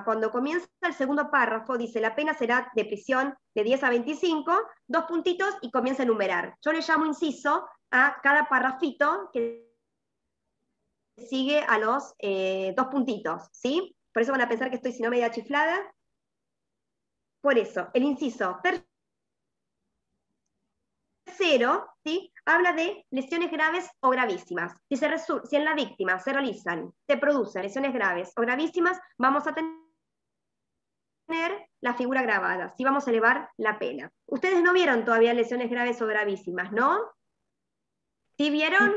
Speaker 1: cuando comienza el segundo párrafo, dice, la pena será de prisión de 10 a 25, 2 puntitos y comienza a enumerar. Yo le llamo inciso a cada párrafito que sigue a los 2 puntitos, ¿sí? Por eso van a pensar que estoy, si no, media chiflada. Por eso, el inciso tercero, ¿sí? Habla de lesiones graves o gravísimas. Si en la víctima se producen lesiones graves o gravísimas, vamos a tener la figura grabada, ¿sí? Vamos a elevar la pena. Ustedes no vieron todavía lesiones graves o gravísimas, ¿no? ¿Sí vieron?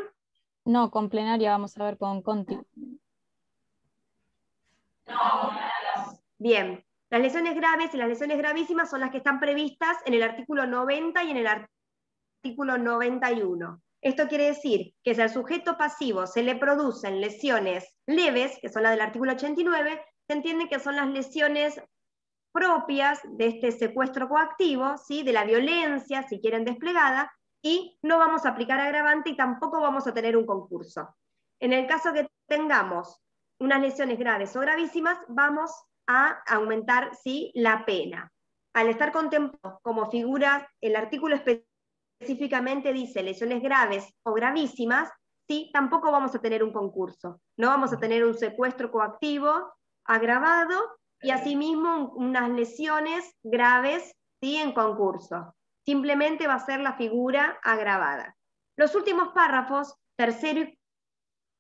Speaker 7: No, con plenaria vamos a ver con Conti.
Speaker 1: Bien, las lesiones graves y las lesiones gravísimas son las que están previstas en el artículo 90 y en el artículo 91. Esto quiere decir que si al sujeto pasivo se le producen lesiones leves, que son las del artículo 89, se entiende que son las lesiones propias de este secuestro coactivo, ¿sí? De la violencia, si quieren, desplegada, y no vamos a aplicar agravante y tampoco vamos a tener un concurso. En el caso que tengamos unas lesiones graves o gravísimas, vamos a aumentar, ¿sí?, la pena. Al estar contemplado como figura, el artículo específicamente dice lesiones graves o gravísimas, ¿sí?, tampoco vamos a tener un concurso. No vamos a tener un secuestro coactivo agravado y asimismo unas lesiones graves, ¿sí?, en concurso. Simplemente va a ser la figura agravada. Los últimos párrafos, tercero y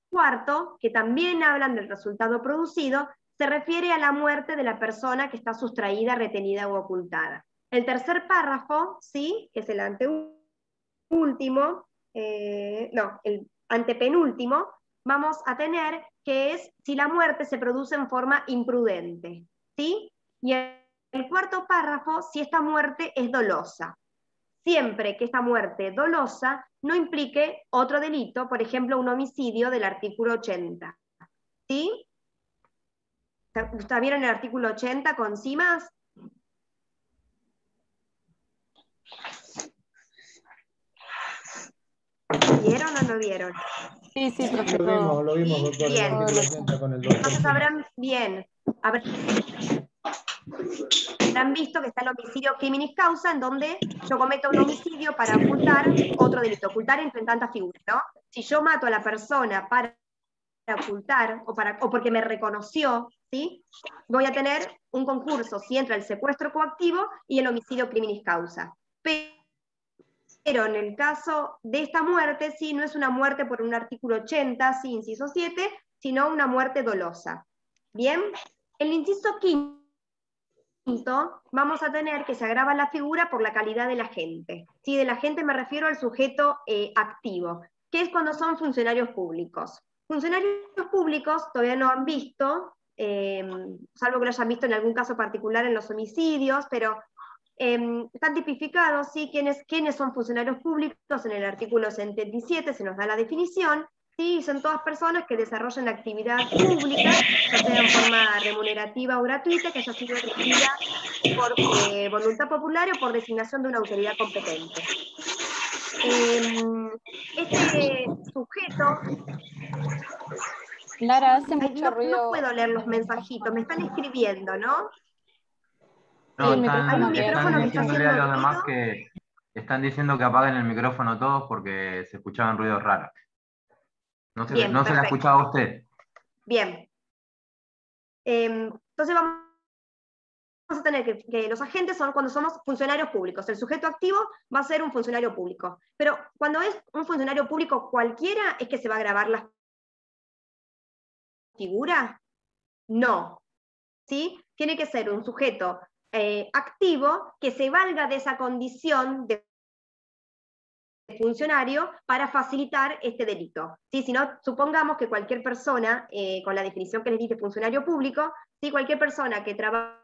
Speaker 1: cuarto, que también hablan del resultado producido, se refiere a la muerte de la persona que está sustraída, retenida o ocultada. El tercer párrafo, ¿sí?, que es el anteúltimo, el antepenúltimo, vamos a tener que es si la muerte se produce en forma imprudente, ¿sí? Y el cuarto párrafo, si esta muerte es dolosa. Siempre que esta muerte dolosa no implique otro delito, por ejemplo, un homicidio del artículo 80. ¿Sí? ¿Vieron el artículo 80 con cimas? ¿Vieron o no vieron?
Speaker 7: Sí, sí, profe.
Speaker 3: Lo vimos, doctor,
Speaker 1: Bien.
Speaker 3: el artículo 80 con el doctor.
Speaker 1: Entonces habrán visto que está el homicidio criminis causa, en donde yo cometo un homicidio para ocultar otro delito, ocultar entre tantas figuras, ¿no? Si yo mato a la persona para ocultar o porque me reconoció, ¿sí?, voy a tener un concurso si entra el secuestro coactivo y el homicidio criminis causa. Pero en el caso de esta muerte, sí, no es una muerte por un artículo 80, sí, inciso 7, sino una muerte dolosa. Bien, el inciso quinto, vamos a tener que se agrava la figura por la calidad del agente. ¿Sí? Del agente me refiero al sujeto activo, que es cuando son funcionarios públicos. Funcionarios públicos todavía no han visto, salvo que lo hayan visto en algún caso particular en los homicidios, pero están tipificados, ¿sí?, quiénes son funcionarios públicos. En el artículo 77 se nos da la definición, ¿sí? Son todas personas que desarrollan actividad pública, ya sea en forma remunerativa o gratuita, que haya sido elegida por voluntad popular o por designación de una autoridad competente. Este sujeto...
Speaker 7: Lara, hace mucho ruido.
Speaker 1: No puedo leer los mensajitos, me están escribiendo, ¿no?
Speaker 11: No,
Speaker 7: el micrófono
Speaker 11: están
Speaker 1: que está
Speaker 11: diciéndole a
Speaker 1: haciendo
Speaker 11: los demás
Speaker 1: ruido.
Speaker 11: que están diciendo que apaguen el micrófono todos porque se escuchaban ruidos raros. No se la escuchaba a usted.
Speaker 1: Bien. Entonces vamos a tener que los agentes son cuando somos funcionarios públicos. El sujeto activo va a ser un funcionario público. Pero cuando es un funcionario público cualquiera, ¿es que se va a grabar la figura? No. ¿Sí? Tiene que ser un sujeto activo que se valga de esa condición de funcionario para facilitar este delito. ¿Sí? Si no, supongamos que cualquier persona, con la definición que les di de funcionario público, ¿sí?, cualquier persona que trabaje,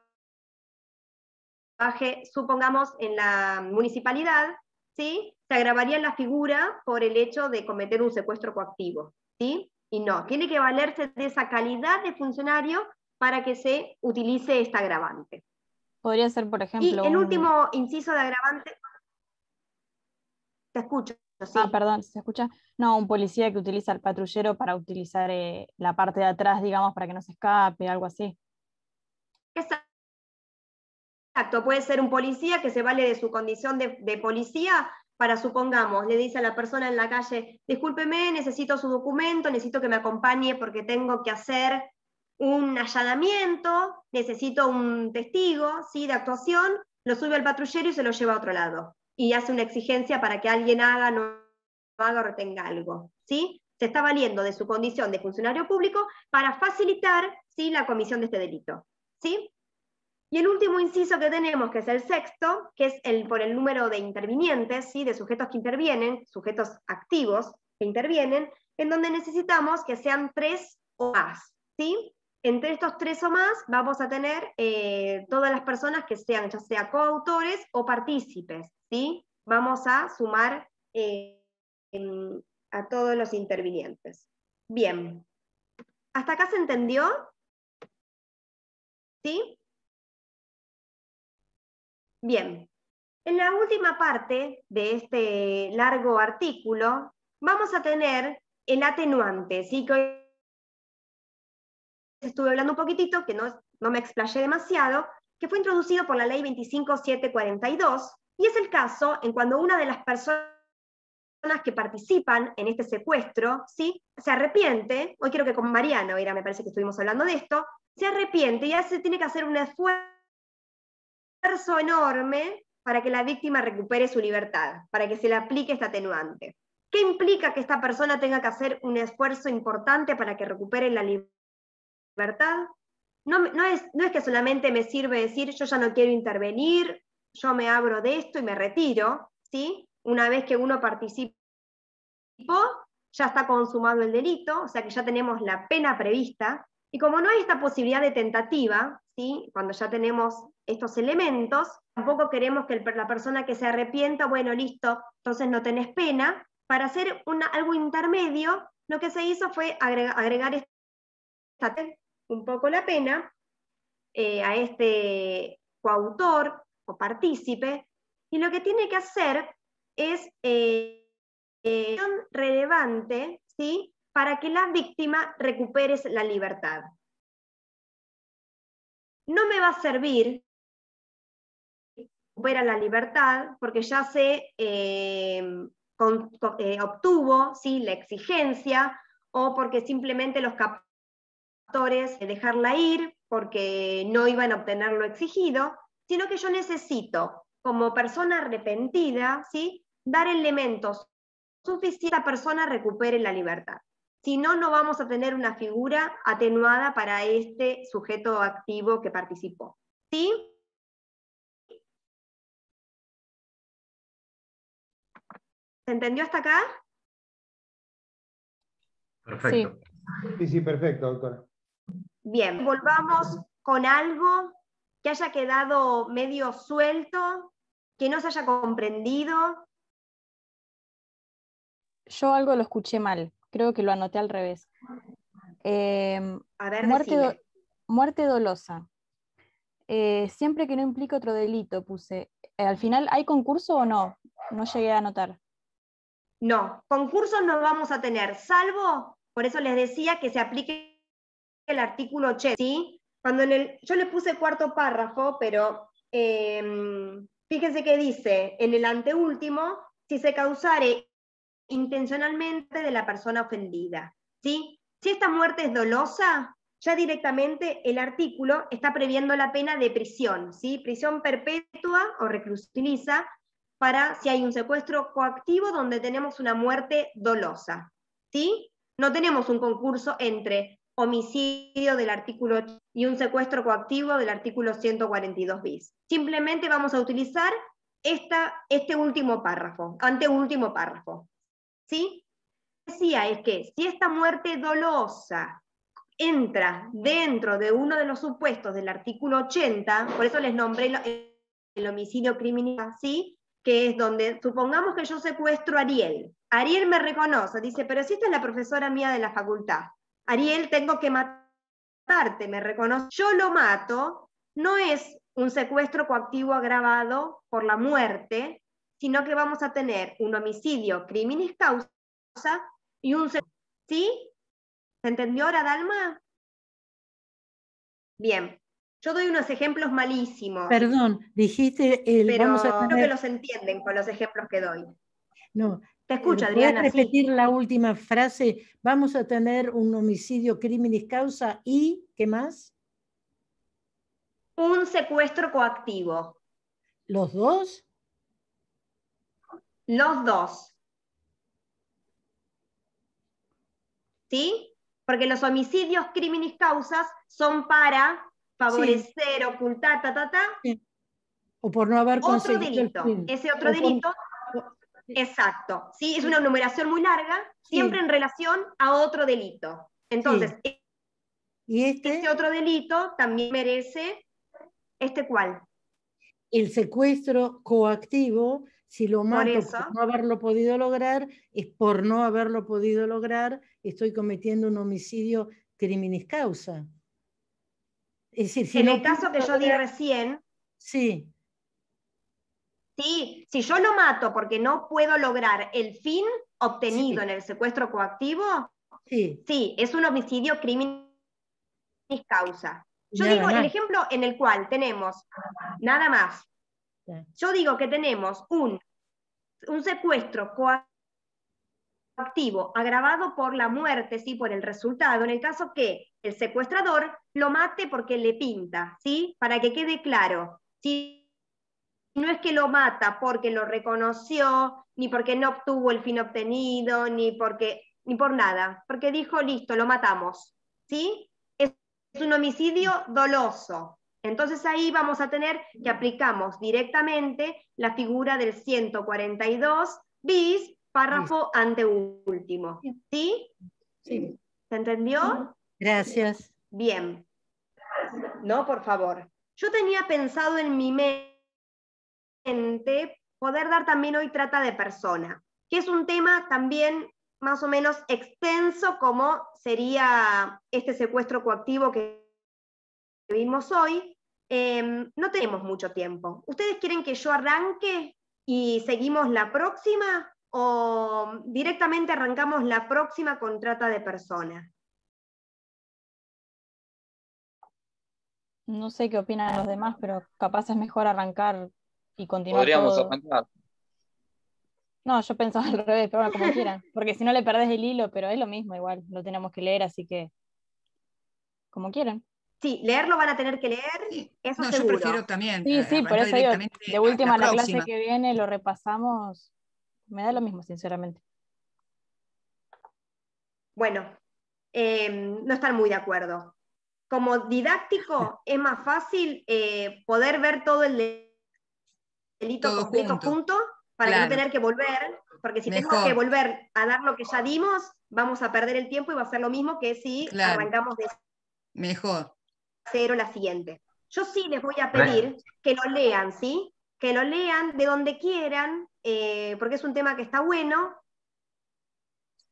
Speaker 1: supongamos, en la municipalidad, ¿sí?, se agravaría la figura por el hecho de cometer un secuestro coactivo. ¿Sí? Y no, tiene que valerse de esa calidad de funcionario para que se utilice esta agravante.
Speaker 7: Podría ser, por ejemplo...
Speaker 1: Y el último inciso de agravante... Te escucho, sí.
Speaker 7: Ah, perdón, ¿se escucha? No, un policía que utiliza el patrullero para utilizar la parte de atrás, digamos, para que no se escape, algo así.
Speaker 1: Exacto, puede ser un policía que se vale de su condición de policía para, supongamos, le dice a la persona en la calle, discúlpeme, necesito su documento, necesito que me acompañe porque tengo que hacer un allanamiento, necesito un testigo, ¿sí?, de actuación, lo sube al patrullero y se lo lleva a otro lado. Y hace una exigencia para que alguien haga, no haga o retenga algo. ¿Sí? Se está valiendo de su condición de funcionario público para facilitar, ¿sí?, la comisión de este delito. ¿Sí? Y el último inciso que tenemos, que es el sexto, que es por el número de intervinientes, ¿sí?, de sujetos que intervienen, sujetos activos que intervienen, en donde necesitamos que sean 3 o más. ¿Sí? Entre estos 3 o más vamos a tener todas las personas que sean ya sea coautores o partícipes. ¿Sí? Vamos a sumar a todos los intervinientes. Bien. ¿Hasta acá se entendió? ¿Sí? Bien. En la última parte de este largo artículo vamos a tener el atenuante, ¿sí? Que hoy estuve hablando un poquitito, que no me explayé demasiado, que fue introducido por la ley 25742, y es el caso en cuando una de las personas que participan en este secuestro, ¿sí? Se arrepiente, hoy creo que con Mariano me parece que estuvimos hablando de esto, se arrepiente y ya se tiene que hacer un esfuerzo enorme para que la víctima recupere su libertad, para que se le aplique este atenuante. ¿Qué implica que esta persona tenga que hacer un esfuerzo importante para que recupere la libertad? No es que solamente me sirve decir yo ya no quiero intervenir, yo me abro de esto y me retiro, ¿sí? Una vez que uno participó, ya está consumado el delito, o sea que ya tenemos la pena prevista, y como no hay esta posibilidad de tentativa, ¿sí? Cuando ya tenemos estos elementos, tampoco queremos que la persona que se arrepienta, bueno, listo, entonces no tenés pena. Para hacer algo intermedio, lo que se hizo fue agregar un poco la pena a este coautor o partícipe, y lo que tiene que hacer es relevante, ¿sí? Para que la víctima recupere la libertad. No me va a servir recupera la libertad porque ya se obtuvo, ¿sí? La exigencia, o porque simplemente los captores dejarla ir porque no iban a obtener lo exigido, sino que yo necesito, como persona arrepentida, ¿sí? Dar elementos suficientes para que la persona recupere la libertad. Si no, no vamos a tener una figura atenuada para este sujeto activo que participó. ¿Sí? ¿Se entendió hasta acá?
Speaker 3: Perfecto. Sí, perfecto, doctora.
Speaker 1: Bien, volvamos con algo que haya quedado medio suelto, que no se haya comprendido.
Speaker 7: Yo algo lo escuché mal, creo que lo anoté al revés.
Speaker 1: A ver, decime.
Speaker 7: Muerte dolosa. Siempre que no implique otro delito, puse. ¿Al final hay concurso o no? No llegué a anotar.
Speaker 1: No, concursos no vamos a tener, salvo, por eso les decía que se aplique el artículo 80, ¿sí? Cuando yo le puse cuarto párrafo, pero fíjense que dice, en el anteúltimo, si se causare intencionalmente de la persona ofendida, ¿sí? Si esta muerte es dolosa, ya directamente el artículo está previendo la pena de prisión, ¿sí? Prisión perpetua o reclusión para si hay un secuestro coactivo donde tenemos una muerte dolosa, ¿sí? No tenemos un concurso entre homicidio del artículo 8 y un secuestro coactivo del artículo 142 bis. Simplemente vamos a utilizar este último párrafo, anteúltimo párrafo, ¿sí? Decía es que si esta muerte dolosa entra dentro de uno de los supuestos del artículo 80, por eso les nombré el homicidio criminal, ¿sí? Que es donde, supongamos que yo secuestro a Ariel. Ariel me reconoce, dice, pero si esta es la profesora mía de la facultad. Ariel, tengo que matarte, me reconoce. Yo lo mato, no es un secuestro coactivo agravado por la muerte, sino que vamos a tener un homicidio criminis causa y un secuestro. ¿Sí? ¿Se entendió ahora, Dalma? Bien. Yo doy unos ejemplos malísimos.
Speaker 12: Perdón, dijiste
Speaker 1: pero
Speaker 12: vamos a tener...
Speaker 1: creo que los entienden con los ejemplos que doy.
Speaker 12: No.
Speaker 1: Te escucho,
Speaker 12: ¿Puedes
Speaker 1: Adriana?
Speaker 12: repetir la última frase? Vamos a tener un homicidio criminis causa y ¿qué más?
Speaker 1: Un secuestro coactivo.
Speaker 12: ¿Los dos?
Speaker 1: Los dos. ¿Sí? Porque los homicidios criminis causas son para favorecer, ocultar, Sí.
Speaker 12: O por no haber
Speaker 1: otro
Speaker 12: conseguido
Speaker 1: delito. Ese otro delito, exacto. ¿Sí? Es una numeración muy larga, siempre en relación a otro delito. Entonces,
Speaker 12: ¿y este
Speaker 1: otro delito también merece, ¿cuál?
Speaker 12: El secuestro coactivo Si lo mato
Speaker 1: eso.
Speaker 12: por no haberlo podido lograr, es por no haberlo podido lograr, estoy cometiendo un homicidio criminis causa. Es decir, si
Speaker 1: En
Speaker 12: no
Speaker 1: el caso que yo di recién,
Speaker 12: sí.
Speaker 1: Sí, si yo lo mato porque no puedo lograr el fin obtenido
Speaker 12: Sí.
Speaker 1: en el secuestro coactivo,
Speaker 12: Sí.
Speaker 1: sí, es un homicidio criminis causa. Yo
Speaker 12: Nada
Speaker 1: digo el
Speaker 12: más.
Speaker 1: ejemplo en el cual tenemos, nada más, yo digo que tenemos un secuestro coactivo agravado por la muerte, ¿sí? Por el resultado, en el caso que el secuestrador lo mate porque le pinta, ¿sí? Para que quede claro, ¿sí? No es que lo mata porque lo reconoció, ni porque no obtuvo el fin obtenido, ni por nada, porque dijo, listo, lo matamos, ¿sí? Es un homicidio doloso. Entonces ahí vamos a tener que aplicamos directamente la figura del 142 bis, párrafo anteúltimo, ¿sí?
Speaker 12: Sí.
Speaker 1: ¿Se entendió?
Speaker 12: Gracias.
Speaker 1: Bien. No, por favor. Yo tenía pensado en mi mente poder dar también hoy trata de persona, que es un tema también más o menos extenso como sería este secuestro coactivo que vimos hoy. No tenemos mucho tiempo. ¿Ustedes quieren que yo arranque y seguimos la próxima o directamente arrancamos la próxima con trata de persona?
Speaker 7: No sé qué opinan los demás, pero capaz es mejor arrancar y continuar
Speaker 13: Podríamos
Speaker 7: todo.
Speaker 13: arrancar.
Speaker 7: No, yo pensaba al revés, pero bueno, como quieran. Porque si no le perdés el hilo, pero es lo mismo igual, lo tenemos que leer, así que como quieran.
Speaker 1: Sí, leerlo van a tener que leer, eso
Speaker 4: No, yo
Speaker 1: seguro.
Speaker 4: prefiero también
Speaker 7: Sí, sí, por
Speaker 4: arrancar
Speaker 7: eso digo,
Speaker 4: directamente
Speaker 7: de última la clase
Speaker 4: próxima.
Speaker 7: que viene lo repasamos, me da lo mismo, sinceramente.
Speaker 1: Bueno, no están muy de acuerdo. Como didáctico es más fácil poder ver todo el delito
Speaker 4: Todo
Speaker 1: completo junto para que no
Speaker 4: claro.
Speaker 1: tener que volver, porque si tenemos que
Speaker 4: Mejor.
Speaker 1: volver a dar lo que ya dimos, vamos a perder el tiempo y va a ser lo mismo que si
Speaker 4: Claro.
Speaker 1: arrancamos de
Speaker 4: Mejor.
Speaker 1: cero la siguiente. Yo sí les voy a pedir que lo lean, ¿sí? Que lo lean de donde quieran, porque es un tema que está bueno,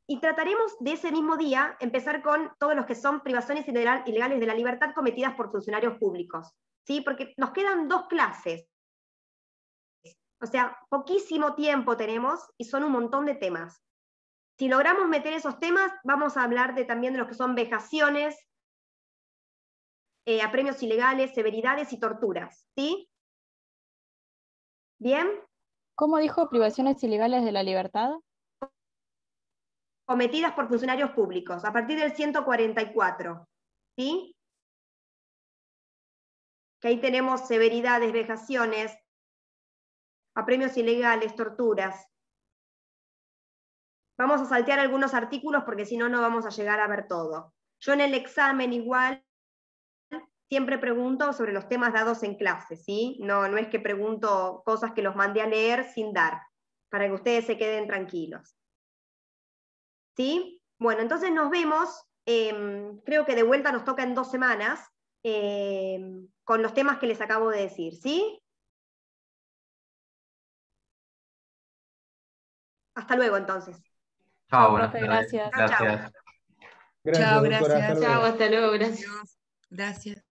Speaker 1: y trataremos de ese mismo día empezar con todos los que son privaciones ilegales de la libertad cometidas por funcionarios públicos, ¿sí? Porque nos quedan 2 clases. O sea, poquísimo tiempo tenemos y son un montón de temas. Si logramos meter esos temas, vamos a hablar también de los que son vejaciones, apremios ilegales, severidades y torturas, ¿sí? ¿Bien?
Speaker 7: ¿Cómo dijo privaciones ilegales de la libertad?
Speaker 1: Cometidas por funcionarios públicos, a partir del 144, ¿sí? Que ahí tenemos severidades, vejaciones, apremios ilegales, torturas. Vamos a saltear algunos artículos porque si no, no vamos a llegar a ver todo. Yo en el examen igual siempre pregunto sobre los temas dados en clase, ¿sí? No es que pregunto cosas que los mandé a leer sin dar, para que ustedes se queden tranquilos. ¿Sí? Bueno, entonces nos vemos, creo que de vuelta nos toca en 2 semanas, con los temas que les acabo de decir, ¿sí? Hasta luego, entonces.
Speaker 11: Chao,
Speaker 7: profe, gracias.
Speaker 11: Gracias.
Speaker 3: Gracias,
Speaker 4: Chao,
Speaker 3: doctora.
Speaker 4: gracias.
Speaker 3: Hasta luego.
Speaker 2: Chao, hasta luego, gracias.
Speaker 4: Gracias.